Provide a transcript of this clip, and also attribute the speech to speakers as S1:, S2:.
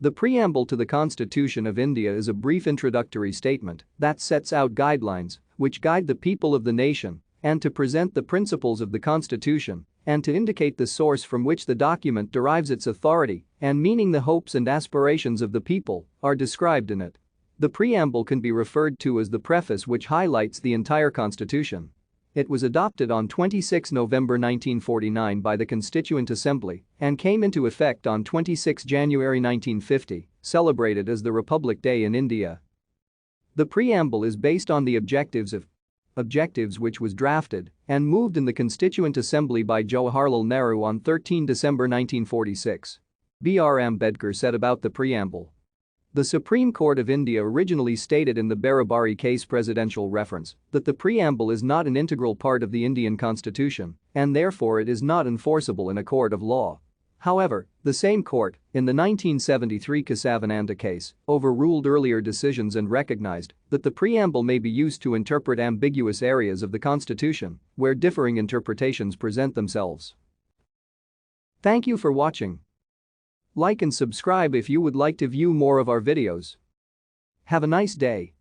S1: The preamble to the Constitution of India is a brief introductory statement that sets out guidelines which guide the people of the nation and to present the principles of the Constitution and to indicate the source from which the document derives its authority and meaning. The hopes and aspirations of the people are described in it. The preamble can be referred to as the preface, which highlights the entire Constitution. It was adopted on 26 November 1949 by the Constituent Assembly and came into effect on 26 January 1950, celebrated as the Republic Day in India. The preamble is based on the objectives which was drafted and moved in the Constituent Assembly by Jawaharlal Nehru on 13 December 1946. B.R. Ambedkar said about the preamble. The Supreme Court of India originally stated in the Barabari case presidential reference that the preamble is not an integral part of the Indian Constitution and therefore it is not enforceable in a court of law. However, the same court, in the 1973 Kesavananda case, overruled earlier decisions and recognized that the preamble may be used to interpret ambiguous areas of the Constitution where differing interpretations present themselves. Thank you for watching. Like and subscribe if you would like to view more of our videos. Have a nice day.